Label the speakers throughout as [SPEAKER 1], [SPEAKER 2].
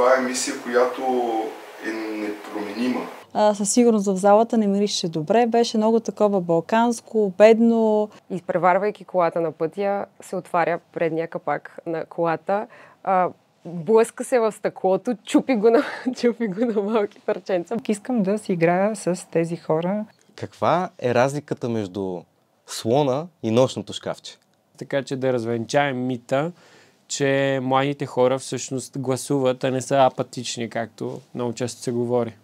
[SPEAKER 1] това е мисия, която е непроменима.
[SPEAKER 2] Със сигурност в залата не мирише добре. Беше много такова балканско, бедно.
[SPEAKER 3] Изпреварвайки колата на пътя, се отваря предния капак на колата. Блъска се в стъклото, чупи го на малки парченца.
[SPEAKER 4] Искам да си играя с тези хора.
[SPEAKER 5] Каква е разликата между слона и нощното шкафче?
[SPEAKER 6] Така че да развенчаем мита, че младите хора всъщност гласуват, а не са апатични, както много често се говори.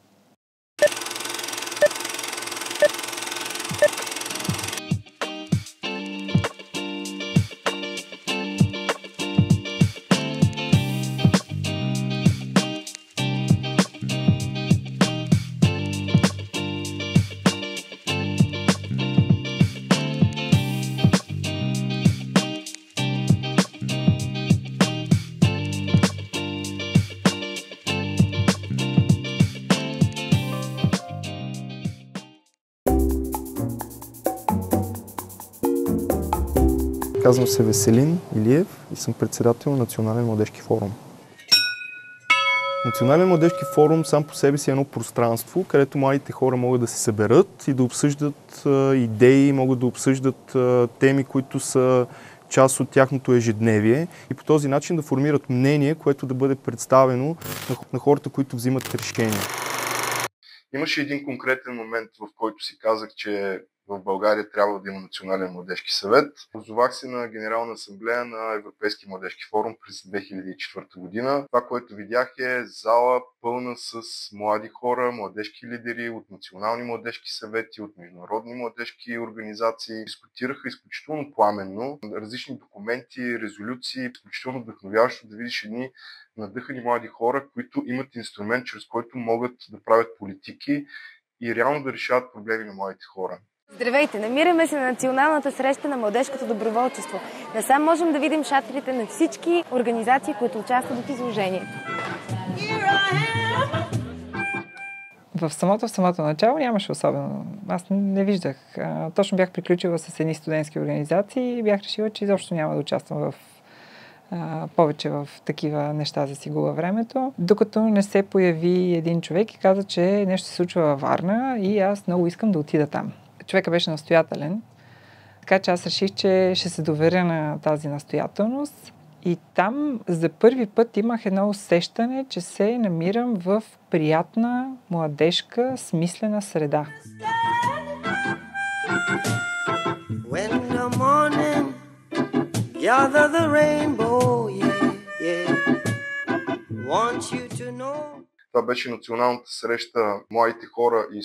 [SPEAKER 7] Казвам се Веселин Илиев и съм председател на Национален младежки форум. Национален младежки форум сам по себе си е едно пространство, където младите хора могат да се съберат и да обсъждат идеи, могат да обсъждат теми, които са част от тяхното ежедневие и по този начин да формират мнение, което да бъде представено на хората, които взимат решения.
[SPEAKER 1] Имаше един конкретен момент, в който си казах, че в България трябва да има Национален младежки съвет. Позовах се на Генерална асамблея на Европейски младежки форум през 2004 година. Това, което видях е зала пълна с млади хора, младежки лидери от национални младежки съвети, от международни младежки организации. Дискутираха изключително пламенно различни документи, резолюции, изключително вдъхновяващо да видиш едни надъхани млади хора, които имат инструмент, чрез който могат да правят политики и реално да решават проблеми на младите хора.
[SPEAKER 8] Здравейте! Намираме се на националната среща на младежкото доброволчество. Насам можем да видим шатрите на всички организации, които участват в изложението.
[SPEAKER 4] В самото начало нямаше особено. Аз не виждах. Точно бях приключила с едни студентски организации и бях решила, че изобщо няма да участвам повече в такива неща за си губа времето. Докато не се появи един човек и каза, че нещо се случва във Варна и аз много искам да отида там. Човека беше настоятелен, така че аз реших, че ще се доверя на тази настоятелност и там за първи път имах едно усещане, че се намирам в приятна, младежка, смислена среда.
[SPEAKER 1] Това беше националната среща младите хора и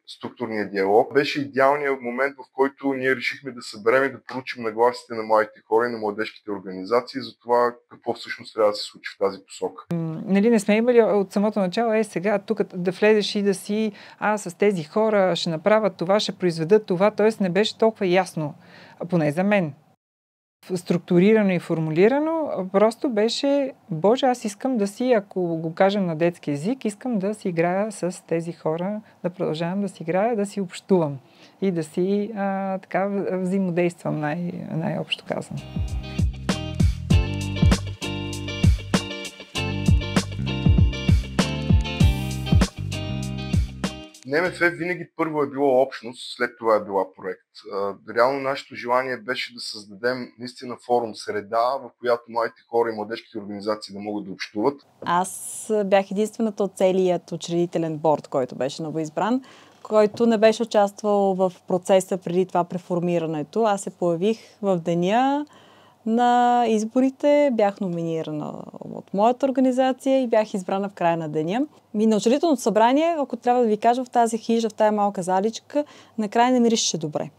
[SPEAKER 1] структурния диалог. Беше идеалният момент, в който ние решихме да съберем и да проучим нагласите на младите хора и на младежките организации за това какво всъщност трябва да се случи в тази посока.
[SPEAKER 4] Не сме имали от самото начало, сега тук да влезеш и да си с тези хора ще направят това, ще произведат това, т.е. не беше толкова ясно, поне за мен. Структурирано и формулирано, просто беше, Боже, аз искам да си, ако го кажем на детски език, искам да си играя с тези хора, да продължавам да си играя, да си общувам и да си така взаимодействам, най-общо казано.
[SPEAKER 1] НМФ винаги първо е било общност, след това е била проект. Реално нашето желание беше да създадем наистина форум, среда, в която младите хора и младежките организации да могат да общуват.
[SPEAKER 2] Аз бях единствената от целият учредителен борд, който беше новоизбран, който не беше участвал в процеса преди това преформирането. Аз се появих в деня на изборите, бях номинирана от моята организация и бях избрана в края на деня. На учредителното събрание, ако трябва да ви кажа, в тази хижа, в тази малка заличка, накрая не мирише добре.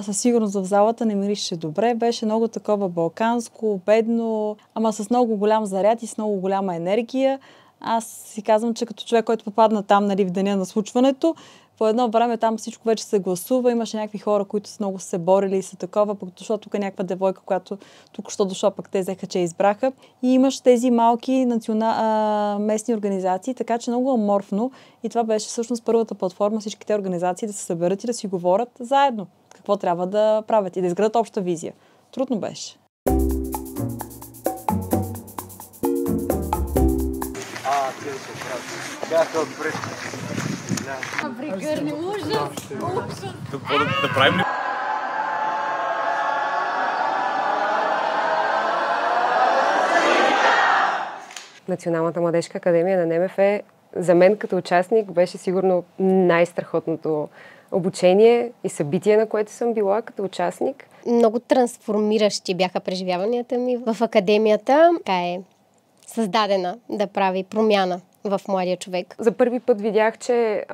[SPEAKER 2] Със сигурност в залата не мирише добре. Беше много такова балканско, бедно, ама с много голям заряд и с много голяма енергия. Аз си казвам, че като човек, който попадна там, в деня на случването, по едно време там всичко вече се гласува, имаше някакви хора, които много се борили и са такова, пък дошла тук някаква девойка, която тук що дошла, пък те взеха, че избраха. И имаш тези малки местни организации, така че много аморфно. И това беше всъщност първата платформа всичките организации да се съберат и да си говорят заедно какво трябва да правят и да изградат обща визия. Трудно беше.
[SPEAKER 9] Тия се оправят. Бяха отпред.
[SPEAKER 10] Прегърни, ужас!
[SPEAKER 9] Какво да правим ли?
[SPEAKER 3] Националната младежка академия на НМФ за мен като участник беше сигурно най-страхотното обучение и събитие, на което съм била като участник.
[SPEAKER 10] Много трансформиращи бяха преживяванията ми в академията. Така е създадена да прави промяна в младия човек.
[SPEAKER 3] За първи път видях, че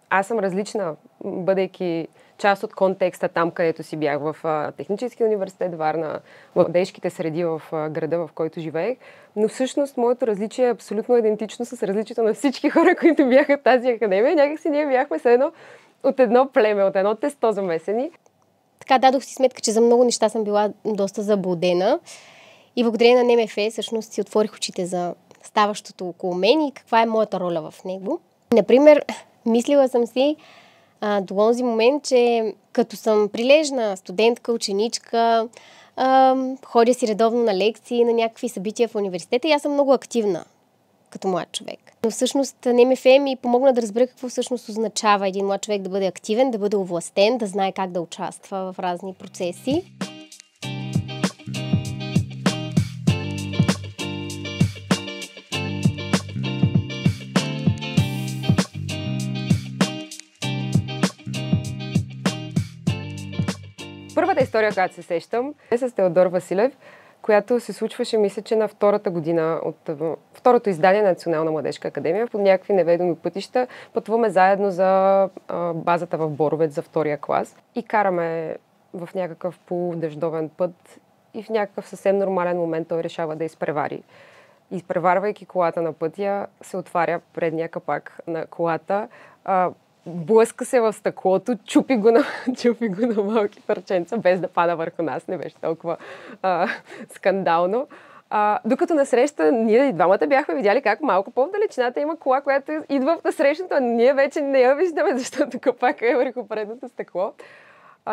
[SPEAKER 3] аз съм различна, бъдейки част от контекста там, където си бях в Техническия университет Варна, в младежките среди в града, в който живеех. Но всъщност моето различие е абсолютно идентично с различието на всички хора, които бяха в тази академия. Някакси ние бяхме от едно племе, от едно тесто замесени.
[SPEAKER 10] Така дадох си сметка, че за много неща съм била доста заблудена. И благодарение на НМФ всъщност си отворих очите за ставащото около мен и каква е моята роля в него. Например, мислила съм си до този момент, че като съм прилежна студентка, ученичка, ходя си редовно на лекции, на някакви събития в университета и аз съм много активна като млад човек. Но всъщност НМФ ми помогна да разбера какво всъщност означава един млад човек да бъде активен, да бъде овластен, да знае как да участва в разни процеси.
[SPEAKER 3] Първата история, която се сещам, е с Теодор Василев, която се случваше, мисля, че на втората година от второто издание на Национална младежка академия. По някакви неведоми пътища пътуваме заедно за базата в Боровец за втория клас и караме в някакъв полудъждовен път и в някакъв съвсем нормален момент той решава да изпревари. Изпреварвайки колата на пътя, се отваря предния капак на колата, блъска се в стъклото, чупи го на малки парченца, без да пада върху нас. Не беше толкова скандално. Докато насреща, ние и двамата бяхме видяли как малко по-вдалечината има кола, която идва в насрещата, а ние вече не я виждаме, защото капака е върху предното стъкло.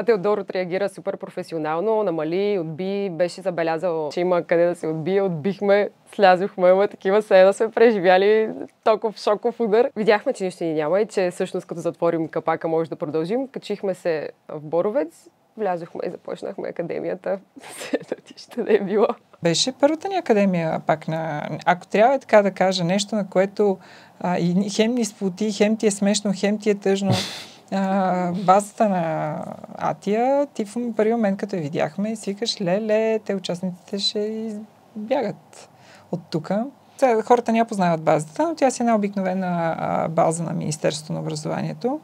[SPEAKER 3] Теодор отреагира супер професионално, намали, отби, беше забелязал, че има къде да се отбие, отбихме, слязохме, има такива сена, сме преживяли толкова шоков удар. Видяхме, че нищо ни няма и че всъщност като затворим капака може да продължим. Качихме се в Боровец, влязохме и започнахме академията. Ще да е било.
[SPEAKER 4] Беше първата ни академия пак на... Ако трябва така да кажа нещо, на което и хем ни сплоти, хем ти е смешно, хем ти е тъжно. Базата на Атия, ти в първи момент, като я видяхме, и свикаш, леле, те участниците ще избягат от тук. Хората не я познават базата, но тя си е една обикновена база на Министерството на образованието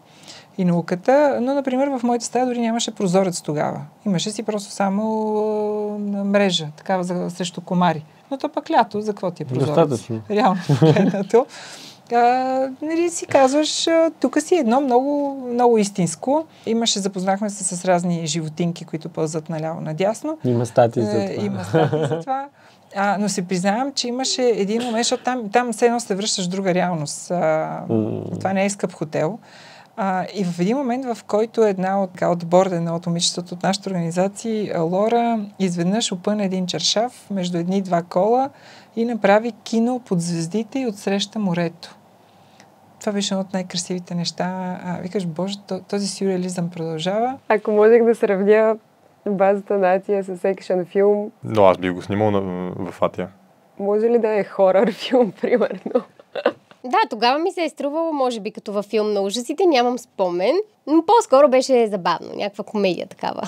[SPEAKER 4] и науката. Но, например, в моята стая дори нямаше прозорец тогава. Имаше си просто само мрежа, такава срещу комари. Но то пък лято, за какво ти е прозорец?
[SPEAKER 6] Достатъчно.
[SPEAKER 4] Реално погледнато. Нали си казваш, тук си едно много, много истинско. Запознахме се с разни животинки, които пълзат наляво-надясно.
[SPEAKER 6] Има статии за това.
[SPEAKER 4] Има статии за това. Но се признавам, че имаше един момент, защото там все едно се връщаш в друга реалност. Това не е скъп хотел. И в един момент, в който една от борда, една от момичетата от нашата организация, Лора, изведнъж опъна един чаршаф между едни и два кола и направи кино под звездите и отсреща морето. Това беше едно от най-красивите неща. Викаш, боже, този сюрреализъм продължава.
[SPEAKER 3] Ако можех да сравня базата на Атия с екшън филм...
[SPEAKER 11] Но аз бих го снимал в Атия.
[SPEAKER 3] Може ли да е хорър филм, примерно?
[SPEAKER 10] Да, тогава ми се е струвало, може би, като във филм на ужасите, нямам спомен, но по-скоро беше забавно, някаква комедия такава.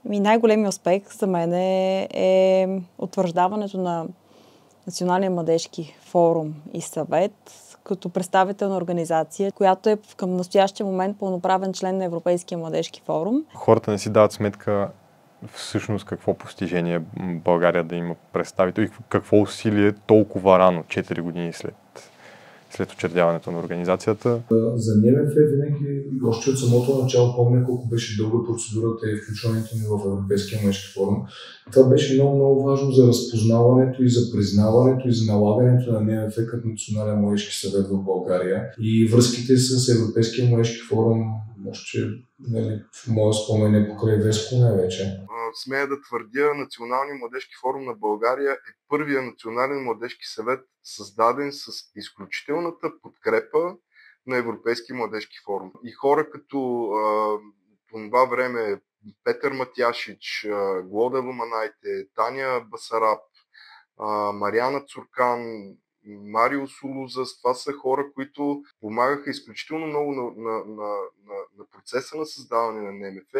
[SPEAKER 2] Най-големият успех за мен е утвърждаването на Националния младежки форум и съвет като представителна организация, която е към настоящия момент пълноправен член на Европейския младежки форум.
[SPEAKER 11] Хората не си дават сметка всъщност какво постижение България да има представител и какво усилие толкова рано, 4 години след учредяването на организацията.
[SPEAKER 12] За НМФ винаги, още от самото начало, помня колко беше дълга процедурата и включването ни в Европейския младежки форум. Това беше много, много важно за разпознаването и за признаването и за налагането на НМФ като Национален младежки съвет в България. И връзките с Европейския младежки форум може, че в моя спомен е покрай Веско най-вече.
[SPEAKER 1] Смея да твърдя, Националния младежки форум на България е първия национален младежки съвет, създаден с изключителната подкрепа на Европейски младежки форум. И хора като по това време Петър Матяшич, Глода Луманайте, Таня Басараб, Мариана Цуркан, Марио Сулузас, това са хора, които помагаха изключително много на процеса на създаване на НМФ,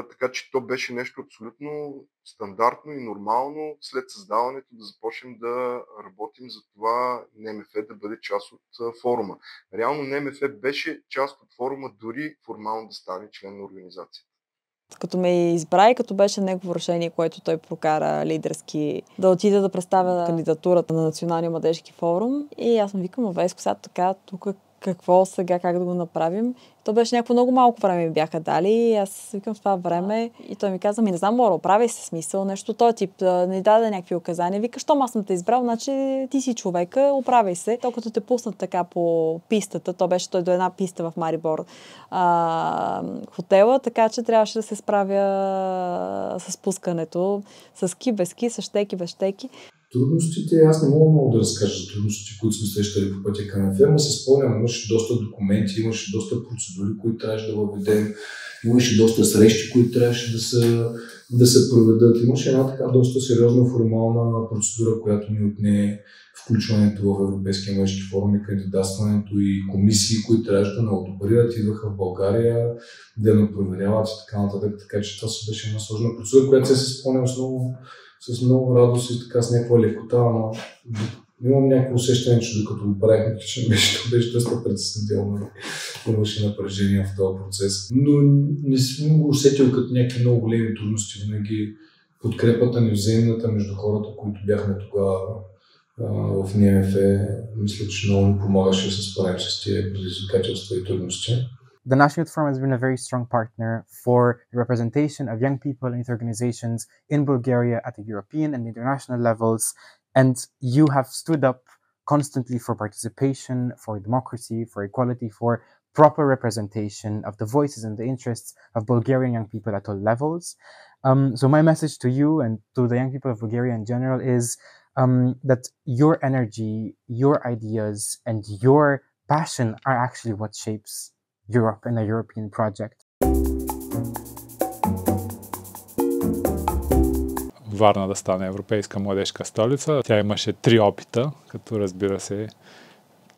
[SPEAKER 1] така че то беше нещо абсолютно стандартно и нормално след създаването да започнем да работим за това НМФ да бъде част от форума. Реално НМФ беше част от форума, дори формално да стане член на организацията.
[SPEAKER 2] Като ме избра и като беше негово решение, което той прокара лидерски, да отида да представя кандидатурата на Националния младежки форум. И аз му викам, Веско, сега така, тук какво сега, как да го направим. То беше някакво много малко време ми бяха дали и аз викам в това време и той ми каза, не знам, Лора, оправяй се, смисъл, нещо този тип, не даде някакви указания. Вика, щом аз съм те избрал, значи ти си човека, оправяй се. То като те пуснат така по пистата, то беше той до една писта в Марибор хотела, така че трябваше да се справя с пускането, с ски, без ски, с щеки, без щеки.
[SPEAKER 12] Трудностите, аз не мога много да разкажа за трудностите, които сме срещали по пътя към НФ, но се спомням, имаше доста документи, имаше доста процедури, които трябваше да въведем, имаше доста срещи, които трябваше да се проведат. Имаше една така доста сериозна формална процедура, която ни отне включването в Европейския младежки форум и кандидатстването и комисии, които трябваше да одобрят, идваха в България, да не проверяват и така нататък. Така че това си беше една сложна процедура, която се спомням с много радост и така с някаква лекота, но имам някакво усещане, че докато го правихме, че беше доста притеснително. Имаше напрежение в този процес. Но не съм го усетил като някакви много големи трудности. Винаги подкрепата ни, взаимната между хората, които бяхме тогава в НМФ, мисля, че много ни помагаше да се справим с тези предизвикателства и трудности.
[SPEAKER 13] The National Youth Forum has been a very strong partner for the representation of young people and youth organizations in Bulgaria at the European and international levels, and you have stood up constantly for participation, for democracy, for equality, for proper representation of the voices and the interests of Bulgarian young people at all levels. So my message to you and to the young people of Bulgaria in general is that your energy, your ideas, and your passion are actually what shapes Europe and a European project.
[SPEAKER 14] Варна да стане европейска младежка столица. Тя имаше 3 опита, като разбира се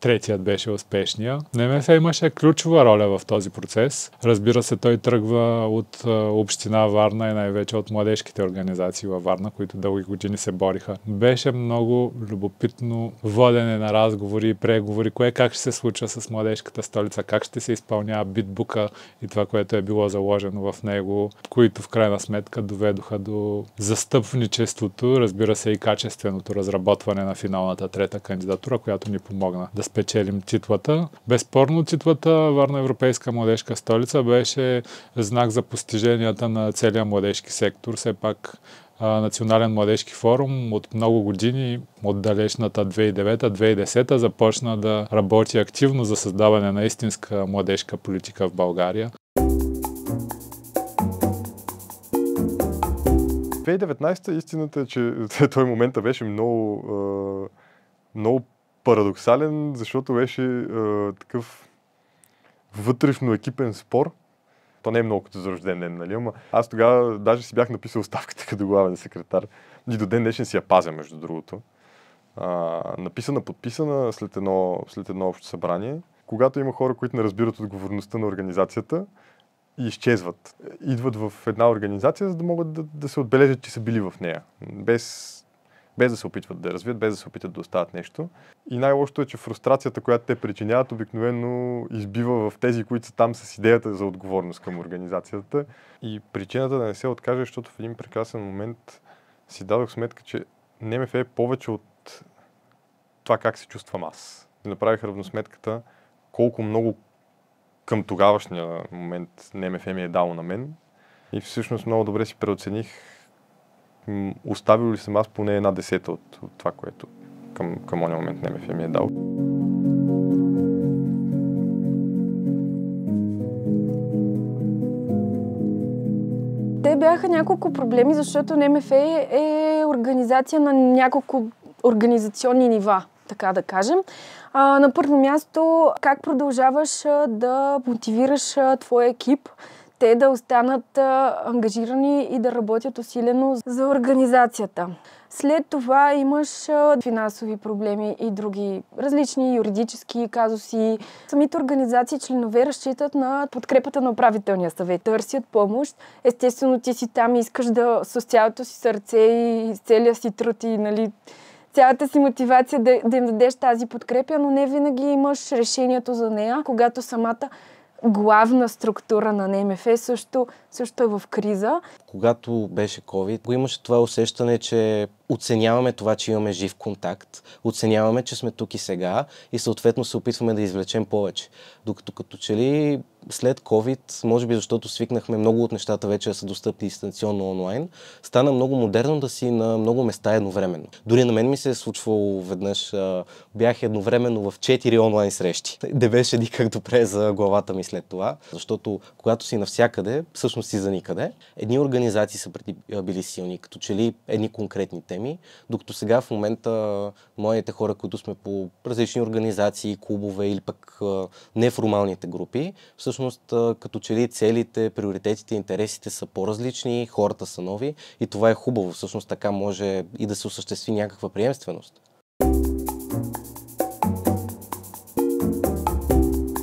[SPEAKER 14] третият беше успешния. НМФ имаше ключова роля в този процес. Разбира се, той тръгва от община Варна и най-вече от младежките организации във Варна, които дълги години се бориха. Беше много любопитно водене на разговори и преговори, кое как ще се случва с младежката столица, как ще се изпълнява битбука и това, което е било заложено в него, които в крайна сметка доведоха до застъпничеството, разбира се и качественото разработване на финалната трета кандидатура, която ни помогна да спечелим титлата. Безспорно титлата Варна европейска младежка столица беше знак за постиженията на целия младежки сектор. Все пак Национален младежки форум от много години, от далечната 2009-2010 започна да работи активно за създаване на истинска младежка политика в България.
[SPEAKER 11] 2019 истината е, че този момент беше много парадоксален, защото беше такъв вътрешно екипен спор. То не е много като за рожден ден, нали? Ама аз тогава даже си бях написал оставката като главен секретар. И до ден днешен си я пазя, между другото. Написана, подписана след едно общо събрание. Когато има хора, които не разбират отговорността на организацията и изчезват. Идват в една организация, за да могат да се отбележат, че са били в нея. Без да се опитват да развият, без да се опитат да оставят нещо. И най-лошото е, че фрустрацията, която те причиняват, обикновено избива в тези, които са там с идеята за отговорност към организацията. И причината да не се откаже, защото в един прекрасен момент си дадох сметка, че НМФ е повече от това как се чувствам аз. И направих равносметката колко много към тогавашния момент НМФ ми е дало на мен. И всъщност много добре си преоцених оставил ли съм аз поне 1/10 от това, което към ония момент НМФ ми е дал.
[SPEAKER 15] Те бяха няколко проблеми, защото НМФ е организация на няколко организационни нива, така да кажем. На първо място, как продължаваш да мотивираш твоя екип, те да останат ангажирани и да работят усилено за организацията. След това имаш финансови проблеми и други различни юридически казуси. Самите организации, членове разчитат на подкрепата на управителния съвет. Търсят помощ. Естествено, ти си там и искаш с цялото си сърце и целия си труд и цялата си мотивация да им дадеш тази подкрепа, но не винаги имаш решението за нея, когато самата главна структура на НМФ също е в криза.
[SPEAKER 5] Когато беше COVID, го имаше това усещане, че оценяваме това, че имаме жив контакт, оценяваме, че сме тук и сега и съответно се опитваме да извлечем повече. Докато като че ли след COVID, може би защото свикнахме много от нещата вече да са достъпни дистанционно онлайн, стана много модерно да си на много места едновременно. Дори на мен ми се е случвало веднъж, бях едновременно в 4 онлайн срещи. Не беше никак добре за главата ми след това, защото когато си навсякъде, всъщност си за никъде. Едни организации са били силни, като че ли едни конкретни теми, докато сега в момента моите хора, които сме по различни организации, клубове или пък неформалните групи, всъщност като че ли целите, приоритетите, интересите са по-различни, хората са нови и това е хубаво. Всъщност така може и да се осъществи някаква приемственост.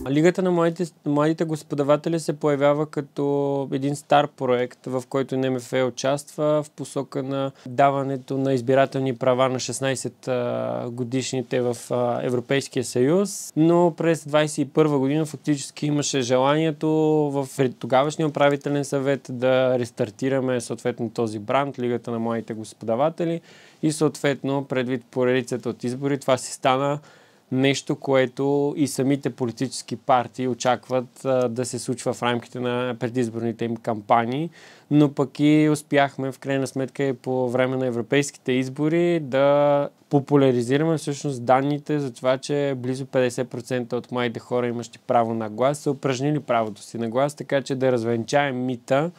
[SPEAKER 6] Лигата на младите господаватели се появява като един стар проект, в който НМФ участва в посока на даването на избирателни права на 16 годишните в Европейския съюз, но през 2021 година фактически имаше желанието в тогавашния управителен съвет да рестартираме съответно този бранд, Лигата на младите господаватели и съответно предвид поредицата от избори това си стана нещо, което и самите политически партии очакват да се случва в рамките на предизборните им кампании, но пък и успяхме в крайна сметка и по време на европейските избори да популяризираме всъщност данните за това, че близо 50% от младите хора, имащи право на глас, са упражнили правото си на глас, така че да развенчаем мита,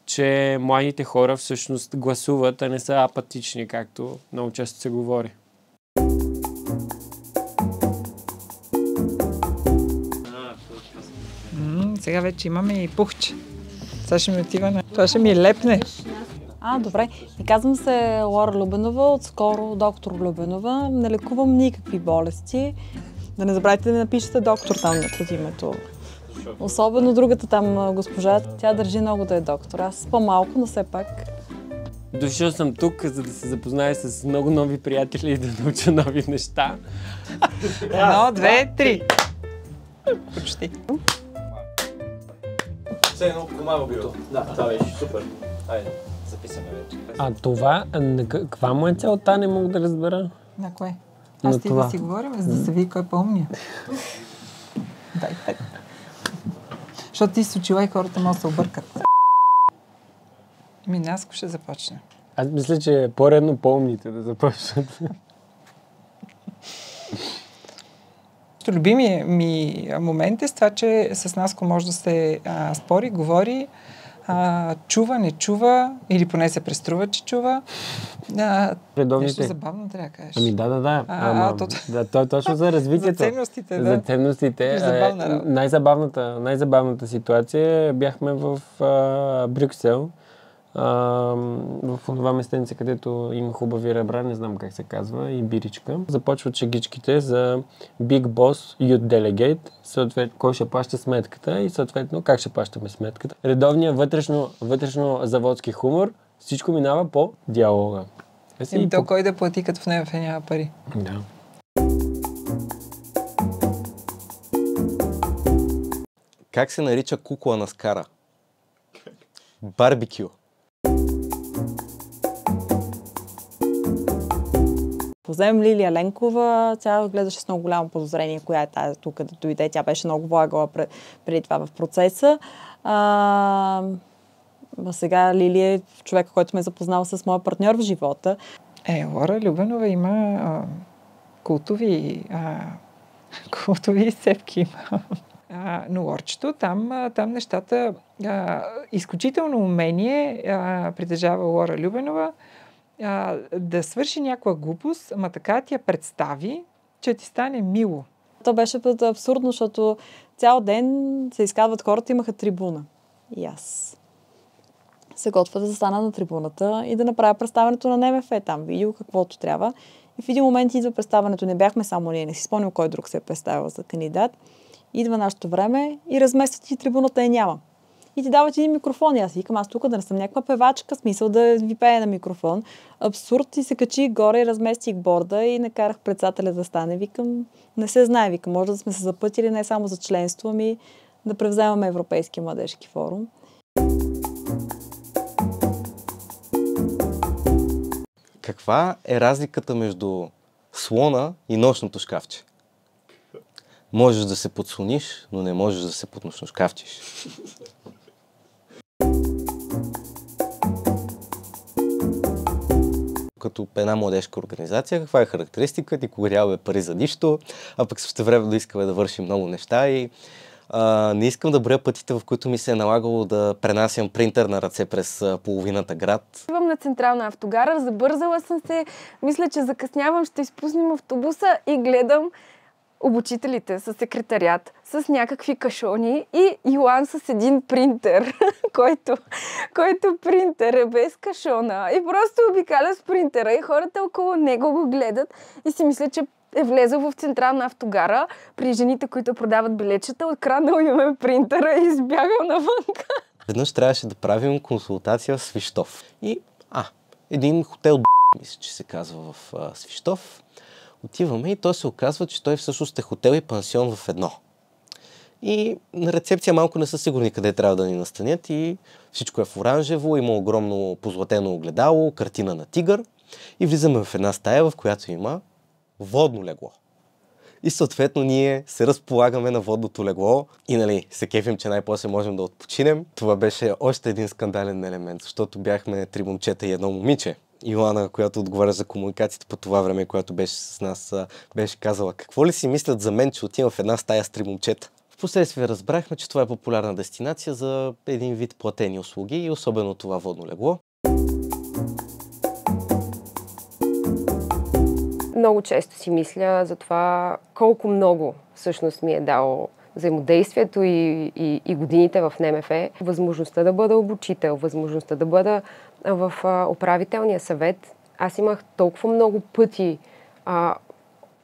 [SPEAKER 6] че младите хора всъщност гласуват, а не са апатични, както много често се говори.
[SPEAKER 4] Сега вече имаме и пухче. Сега ще ми отива на... Това ще ми лепне.
[SPEAKER 2] Добре. И казвам се Лора Любенова, отскоро доктор Любенова. Не лекувам никакви болести. Да не забравяйте да напишете доктор там под името. Особено другата там госпожа, тя държи много да е доктор. Аз по-малко, но все пак.
[SPEAKER 6] Дошъл съм тук, за да се запозная с много нови приятели и да науча нови неща.
[SPEAKER 4] 1, 2, 3. Почти.
[SPEAKER 9] Все едно комаро било. Да, това беше супер. Айде, записаме вече.
[SPEAKER 6] Това, каква му е целта, не мога да разбера?
[SPEAKER 4] На кое? Аз ти да си говорим, за да се види кой е по-умният. Дай 5. Защото ти си учила и хората могат да се объркат. Минаско ще започне.
[SPEAKER 6] Аз мисля, че е по-редно по-умните да започнат.
[SPEAKER 4] Любимият ми момент е с това, че с Наско може да се спори, говори, чува, не чува, или поне се преструва, че чува. Нещо забавно трябва да кажеш.
[SPEAKER 6] Да, то е точно за развитието.
[SPEAKER 4] За ценностите,
[SPEAKER 6] За ценностите. Най-забавната ситуация бяхме в Брюксел. В това местенце, където има хубави ребра, не знам как се казва, и биричка. Започват шегичките за Big Boss Youth Delegate, съответно кой ще плаща сметката и съответно как ще плащаме сметката. Редовният вътрешно заводски хумор, всичко минава по диалога.
[SPEAKER 4] То кой да плати, като в НМФ няма пари?
[SPEAKER 6] Да.
[SPEAKER 5] Как се нарича кукла на скара? Барбекю.
[SPEAKER 2] Поземем Лилия Ленкова, тя гледаше с много голямо подозрение, коя е тази тук да дойде. Тя беше много влагала преди това в процеса. Сега Лилия е човек, който ме е запознал с моя партньор в живота.
[SPEAKER 4] Лора Любенова има култови изцепки. Но Лорчето, там нещата, изключително умение притежава Лора Любенова, да свърши някаква глупост, ама така ти я представи, че ти стане мило.
[SPEAKER 2] То беше абсурдно, защото цял ден се изказват хората, имаха трибуна. И аз се готва да застана на трибуната и да направя представянето на НМФ. Там видео каквото трябва. И в един момент идва представянето. Не бяхме само ние, не си спомням кой друг се е представил за кандидат. Идва нашето време и разместват и трибуната я няма. И ти дават един микрофон. И аз викам, аз тук да не съм някаква певачка, смисъл да ви пея на микрофон. Абсурд, и се качи горе, разместих борда и накарах председателя да стане. Викам, не се знае, викам, може да сме се запътили не само за членство, ами да превземаме Европейския младежки форум.
[SPEAKER 5] Каква е разликата между слона и нощното шкафче? Можеш да се подслониш, но не можеш да се поднощошкафчиш. Като една младежка организация, каква е характеристика? Ти нямаме пари за нищо, а пък същевременно искаме да вършим много неща и не искам да броя пътите, в които ми се е налагало да пренасям принтер на ръце през половината град.
[SPEAKER 15] Идвам на Централна автогара, забързала съм се, мисля, че закъснявам, ще изпуснем автобуса и гледам обучителите с секретариат, с някакви кашони и Йоан с един принтер, който принтер е без кашона и просто обикаля с принтера и хората около него го гледат и си мисля, че е влезъл в Централна автогара при жените, които продават билетчета, откраднал им принтера и избягал навънка.
[SPEAKER 5] Веднъж трябваше да правим консултация в Свищов. И един хотел, мисля, че се казва в Свищов. Отиваме и то се оказва, че той всъщност е хотел и пансион в едно. И на рецепция малко не са сигурни къде трябва да ни настанят и всичко е в оранжево, има огромно позлатено огледало, картина на тигър и влизаме в една стая, в която има водно легло. И съответно ние се разполагаме на водното легло и се кефим, че най-после можем да отпочинем. Това беше още един скандален елемент, защото бяхме 3 момчета и 1 момиче. Йоана, която отговаря за комуникацията по това време, която беше с нас, беше казала: какво ли си мислят за мен, че отивам в една стая с 3 момчета? Впоследствие разбрахме, че това е популярна дестинация за един вид платени услуги и особено това водно легло.
[SPEAKER 3] Много често си мисля за това колко много всъщност ми е дало взаимодействието и годините в НМФ. Възможността да бъда обучител, възможността да бъда в управителния съвет. Аз имах толкова много пъти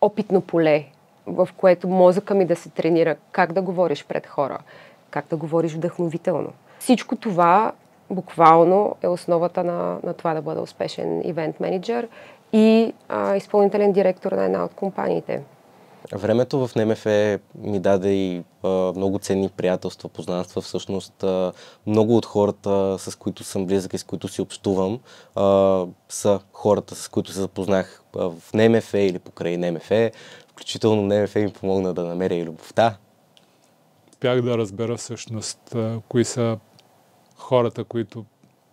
[SPEAKER 3] опитно поле, в което мозъка ми да се тренира как да говориш пред хора, как да говориш вдъхновително. Всичко това буквално е основата на това да бъда успешен ивент менеджер и изпълнителен директор на една от компаниите.
[SPEAKER 5] Времето в НМФ ми даде и много ценни приятелства, познанства. Всъщност много от хората, с които съм близък и с които си общувам, са хората, с които се запознах в НМФ или покрай НМФ. Включително НМФ ми помогна да намеря и любовта.
[SPEAKER 14] Успях да разбера всъщност кои са хората, които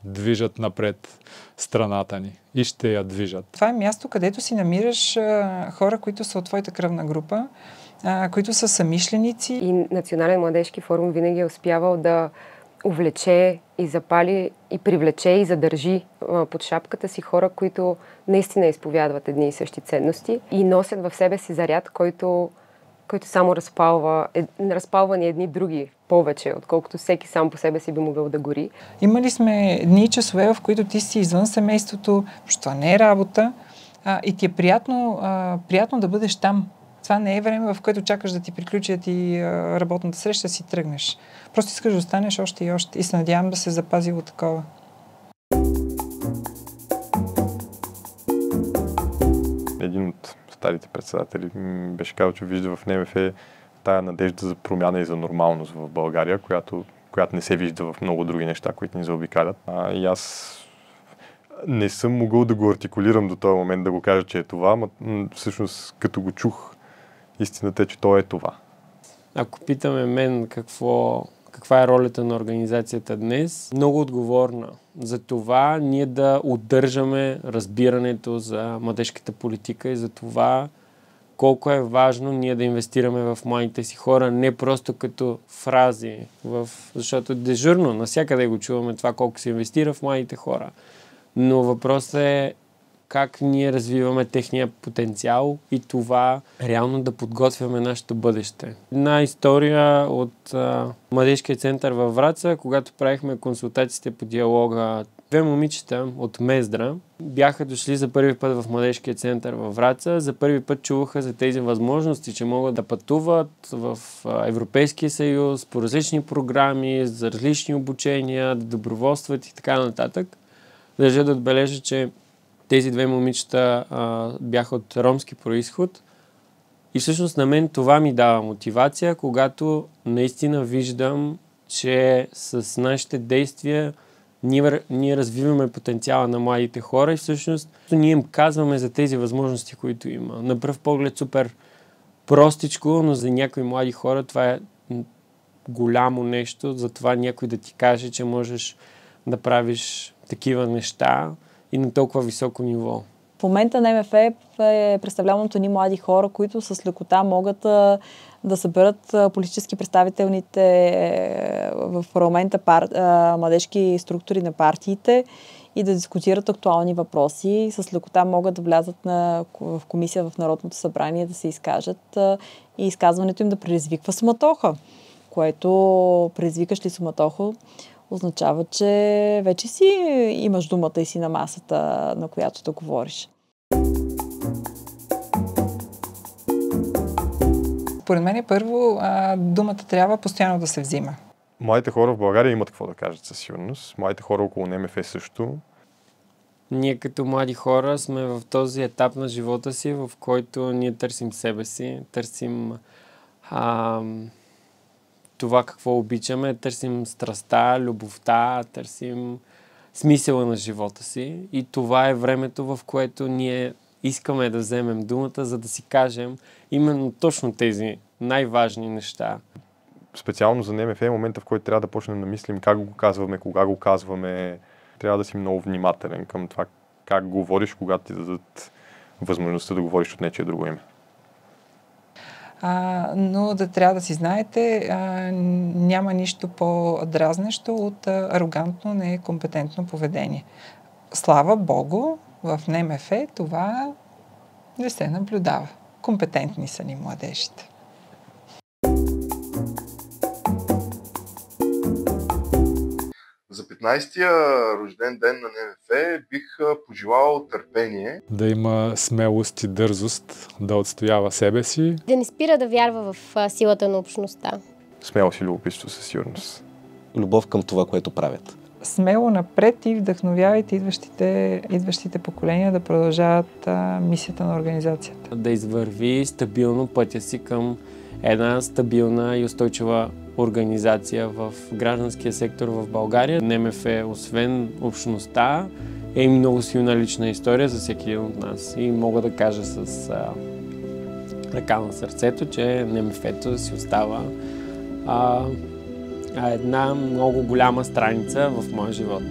[SPEAKER 14] движат напред страната ни и ще я движат.
[SPEAKER 4] Това е място, където си намираш хора, които са от твоята кръвна група, които са съмишленици.
[SPEAKER 3] И Национален младежки форум винаги е успявал да увлече и запали и привлече и задържи под шапката си хора, които наистина изповядват едни и същи ценности и носят в себе си заряд, който само разпалва ни едни други повече, отколкото всеки сам по себе си би могъл да гори.
[SPEAKER 4] Имали сме дни и часове, в които ти си извън семейството, защото това не е работа и ти е приятно да бъдеш там. Това не е време, в което чакаш да ти приключат и работната среща си тръгнеш. Просто искаш да останеш още и още и се надявам да се запазило такова.
[SPEAKER 11] Един от старите председатели беше казал, че вижда в НМФ тая надежда за промяна и за нормалност в България, която не се вижда в много други неща, които ни заобикалят. И аз не съм могъл да го артикулирам до този момент, да го кажа, че е това, но всъщност като го чух, истината е, че то е това.
[SPEAKER 6] Ако питаме мен каква е ролята на организацията днес, много отговорна. За това ние да удържаме разбирането за младежката политика и за това колко е важно ние да инвестираме в младите си хора, не просто като фрази, защото дежурно, навсякъде го чуваме това, колко се инвестира в младите хора. Но въпросът е как ние развиваме техния потенциал и това реално да подготвяме нашето бъдеще. Една история от Младежкия център във Враца, когато правихме консултациите по диалога. Две момичета от Мездра бяха дошли за първи път в Младежкия център във Враца. За първи път чуваха за тези възможности, че могат да пътуват в Европейския съюз по различни програми, за различни обучения, да доброволстват и така нататък. Държа да отбележа, че тези две момичета бяха от ромски происход и всъщност на мен това ми дава мотивация, когато наистина виждам, че с нашите действия ние развиваме потенциала на младите хора и всъщност ние им казваме за тези възможности, които има. На пръв поглед супер простичко, но за някои млади хора това е голямо нещо, затова някой да ти каже, че можеш да правиш такива неща и на толкова високо ниво.
[SPEAKER 2] В момента на МФ е представляването ни млади хора, които с лекота могат да съберат политически представителните в парламента младежки структури на партиите и да дискутират актуални въпроси. С лекота могат да влязат в комисия в Народното събрание, да се изкажат и изказването им да предизвиква суматоха, което предизвикаш ли суматоха означава, че вече си имаш думата и си на масата, на която да говориш.
[SPEAKER 4] Според мен първо думата трябва постоянно да се взима.
[SPEAKER 11] Младите хора в България имат какво да кажат със сигурност. Младите хора около НМФ също.
[SPEAKER 6] Ние като млади хора сме в този етап на живота си, в който ние търсим себе си, търсим това какво обичаме, търсим страстта, любовта, търсим смисъла на живота си и това е времето, в което ние искаме да вземем думата, за да си кажем именно точно тези най-важни неща.
[SPEAKER 11] Специално за НМФ е момента, в който трябва да почнем да мислим как го казваме, кога го казваме. Трябва да си много внимателен към това как говориш, когато ти дадат възможността да говориш от нечие друго име.
[SPEAKER 4] Но да трябва да си знаете, няма нищо по-дразнещо от арогантно, некомпетентно поведение. Слава Богу, в НМФ това не се наблюдава. Компетентни са ни младежите.
[SPEAKER 1] За 15-тия рожден ден на НМФ бих пожелал търпение.
[SPEAKER 14] Да има смелост и дързост да отстоява себе си.
[SPEAKER 10] Да не спира да вярва в силата на общността.
[SPEAKER 11] Смелост и любопитство със сигурност.
[SPEAKER 5] Любов към това, което правят.
[SPEAKER 4] Смело напред и вдъхновявайте идващите поколения да продължават мисията на организацията.
[SPEAKER 6] Да извърви стабилно пътя си към една стабилна и устойчива организация в гражданския сектор в България. НМФ, освен общността, е и много силна лична история за всеки един от нас. И мога да кажа с ръка на сърцето, че НМФ-то си остава една много голяма страница в моя живот.